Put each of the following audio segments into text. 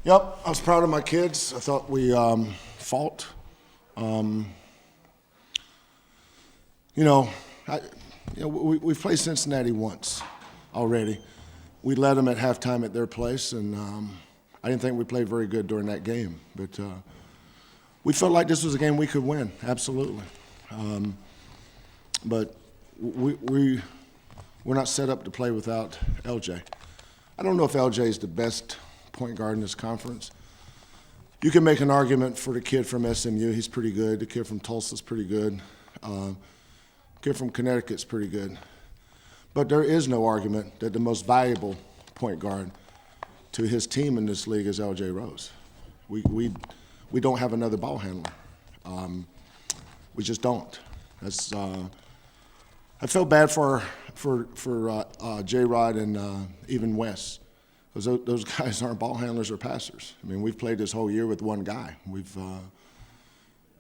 Yep, I was proud of my kids. I thought we fought. You know, we've played Cincinnati once already. We led them at halftime at their place, and I didn't think we played very good during that game. But we felt like this was a game we could win, absolutely. But we're not set up to play without LJ. I don't know if LJ is the best point guard in this conference. You can make an argument for the kid from SMU. He's pretty good. The kid from Tulsa's pretty good. The kid from Connecticut's pretty good. But there is no argument that the most valuable point guard to his team in this league is LJ Rose. We don't have another ball handler. We just don't. That's I felt bad for J-Rod and even Wes, because those guys aren't ball handlers or passers. I mean, we've played this whole year with one guy. We've,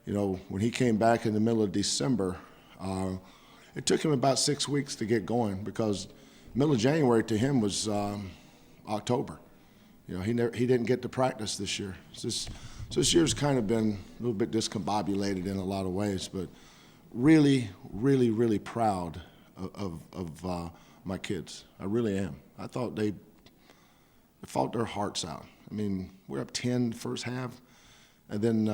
when he came back in the middle of December, it took him about 6 weeks to get going, because middle of January to him was October. He didn't get to practice this year. So this year's kind of been a little bit discombobulated in a lot of ways, but really, really, really proud of my kids. I really am. I thought they fought their hearts out. I mean, we're up 10 the first half, and then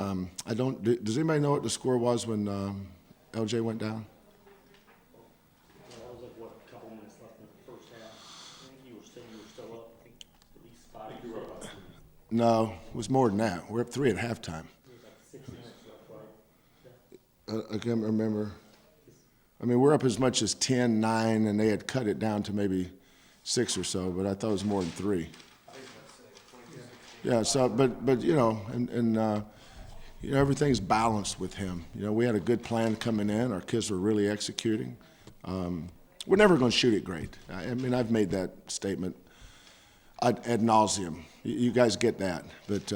does anybody know what the score was when LJ went down? That was like, what, a couple minutes left in the first half. I think you were still up, I think, at least 5 or 6. No, it was more than that. We're up 3 at halftime. It was like 6 minutes left, right? I can't remember. I mean, we're up as much as 10, 9, and they had cut it down to maybe 6 or so, but I thought it was more than 3. Yeah, so, but everything's balanced with him. We had a good plan coming in. Our kids were really executing. We're never going to shoot it great. I mean, I've made that statement ad nauseum. You guys get that. But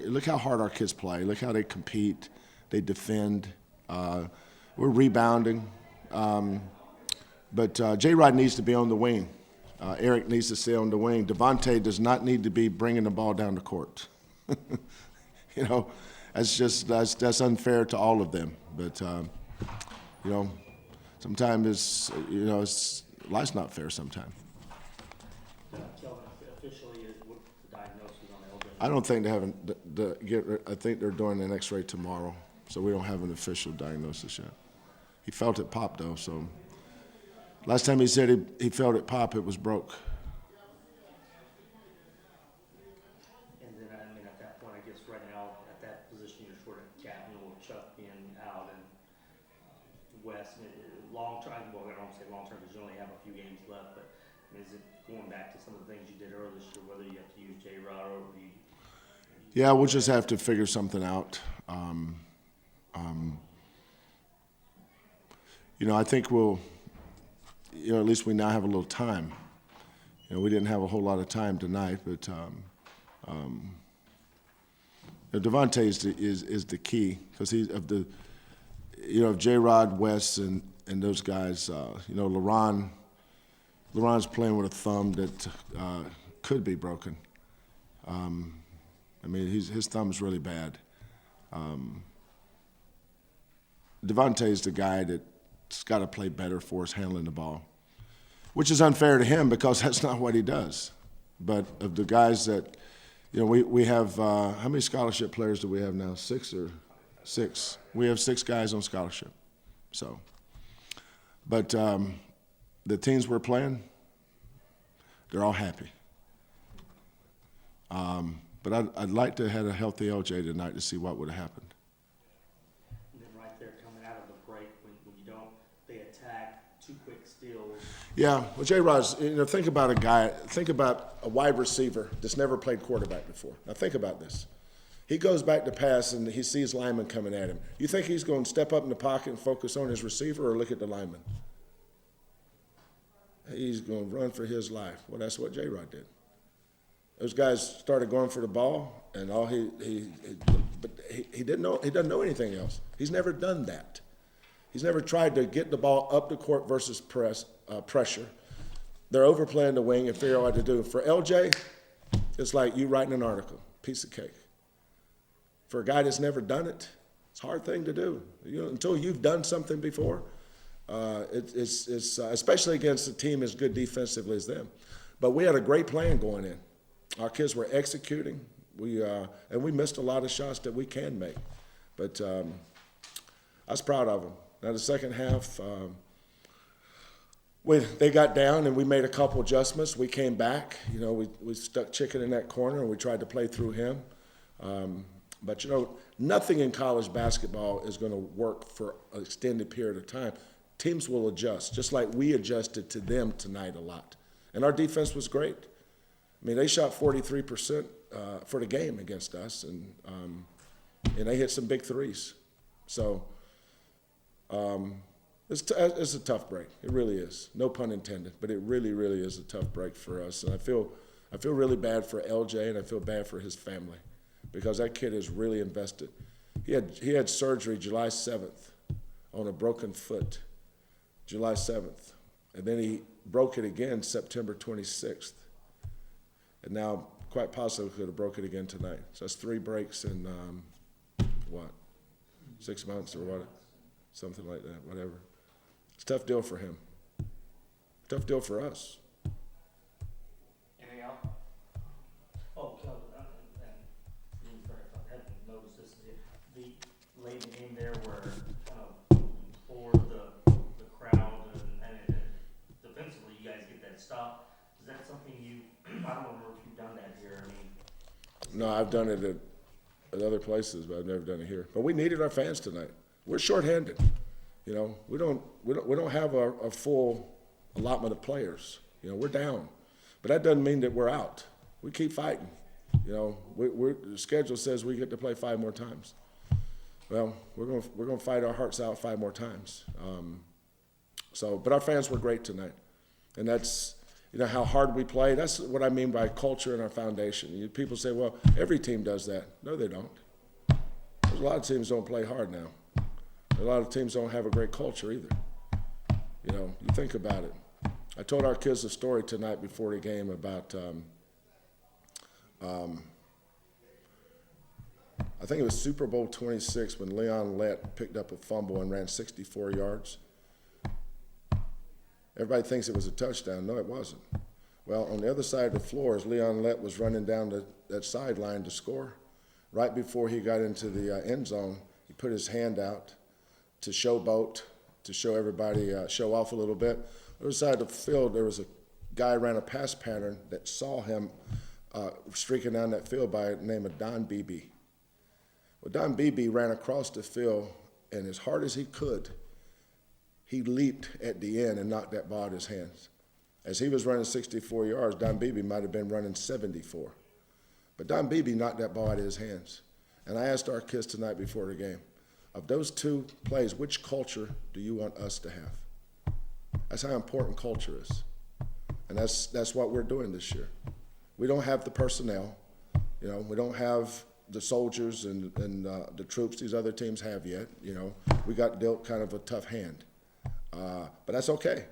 look how hard our kids play. Look how they compete. They defend. We're rebounding. But J-Rod needs to be on the wing. Eric needs to stay on the wing. Devontae does not need to be bringing the ball down the court. That's unfair to all of them. But sometimes life's not fair. Sometimes. Kelvin, officially, what's the diagnosis on LJ? I don't think they haven't. I think they're doing an X-ray tomorrow, so we don't have an official diagnosis yet. He felt it pop though, so. Last time he said he felt it pop, it was broke. And then, I mean, at that point, I guess right now, at that position, you're short of captain with Chuck being out and Wes. Long term, well, I don't say long term because you only have a few games left, but I mean, is it going back to some of the things you did earlier this year, whether you have to use J-Rod or Yeah, we'll just have to figure something out. I think we'll. At least we now have a little time. We didn't have a whole lot of time tonight, but Devontae is the key, because he's of the, J-Rod, West, and those guys. LeRon's playing with a thumb that could be broken. His thumb's really bad. Devontae is the guy that's got to play better for us handling the ball, which is unfair to him because that's not what he does. But of the guys that, we have, how many scholarship players do we have now? 6 or 6? We have 6 guys on scholarship. So, but the teams we're playing, they're all happy. But I'd like to have a healthy LJ tonight to see what would have happened. Yeah, well, J-Rod's, think about a wide receiver that's never played quarterback before. Now think about this. He goes back to pass and he sees linemen coming at him. You think he's going to step up in the pocket and focus on his receiver or look at the lineman? He's going to run for his life. Well, that's what J-Rod did. Those guys started going for the ball, and he didn't know. He doesn't know anything else. He's never done that. He's never tried to get the ball up the court versus pressure. They're overplaying the wing and figure out what to do. For LJ, it's like you writing an article, piece of cake. For a guy that's never done it, it's a hard thing to do. Until you've done something before, it's especially against a team as good defensively as them. But we had a great plan going in. Our kids were executing. And we missed a lot of shots that we can make. But I was proud of them. Now the second half, they got down and we made a couple adjustments. We came back. We stuck Chicken in that corner and we tried to play through him. But nothing in college basketball is going to work for an extended period of time. Teams will adjust, just like we adjusted to them tonight a lot. And our defense was great. I mean, they shot 43% for the game against us, and they hit some big threes. So it's a tough break. It really is. No pun intended, but it really, really is a tough break for us. And I feel really bad for LJ, and I feel bad for his family because that kid is really invested. He had surgery July 7th on a broken foot, July 7th, and then he broke it again September 26th, and now quite possibly could have broke it again tonight. So that's 3 breaks in 6 months or what, something like that, whatever. It's a tough deal for him. Tough deal for us. Anything else? Oh, Kelvin, and I haven't noticed this, the late in the game there where kind of for the crowd and defensively you guys get that stop. Is that something I don't remember if you've done that here. I mean, No, I've done it at other places, but I've never done it here. But we needed our fans tonight. We're shorthanded. We don't have a full allotment of players. We're down, but that doesn't mean that we're out. We keep fighting. The schedule says we get to play 5 more times. Well, we're going to fight our hearts out 5 more times. But our fans were great tonight, and that's how hard we play. That's what I mean by culture and our foundation. People say, well, every team does that. No, they don't. There's a lot of teams don't play hard now. A lot of teams don't have a great culture either. You think about it. I told our kids a story tonight before the game about, I think it was Super Bowl 26 when Leon Lett picked up a fumble and ran 64 yards. Everybody thinks it was a touchdown. No, it wasn't. Well, on the other side of the floor, as Leon Lett was running down that sideline to score, right before he got into the end zone, he put his hand out to showboat, to show everybody, show off a little bit. On the other side of the field, there was a guy ran a pass pattern that saw him streaking down that field by the name of Don Beebe. Well, Don Beebe ran across the field, and as hard as he could, he leaped at the end and knocked that ball out of his hands. As he was running 64 yards, Don Beebe might have been running 74. But Don Beebe knocked that ball out of his hands. And I asked our kids tonight before the game, of those 2 plays, which culture do you want us to have? That's how important culture is. And that's what we're doing this year. We don't have the personnel. We don't have the soldiers and the troops these other teams have yet. We got dealt kind of a tough hand. But that's okay.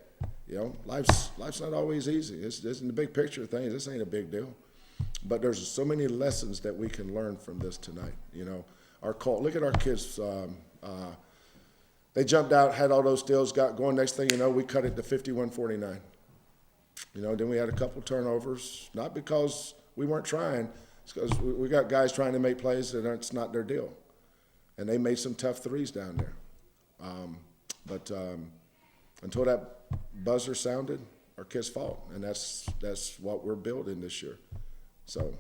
Life's not always easy. This in the big picture of things, this ain't a big deal. But there's so many lessons that we can learn from this tonight. Look at our kids. They jumped out, had all those steals, got going. Next thing you know, we cut it to 51-49. Then we had a couple turnovers, not because we weren't trying. It's because we got guys trying to make plays and it's not their deal. And they made some tough threes down there. But until that buzzer sounded, our kids fought, and that's what we're building this year. So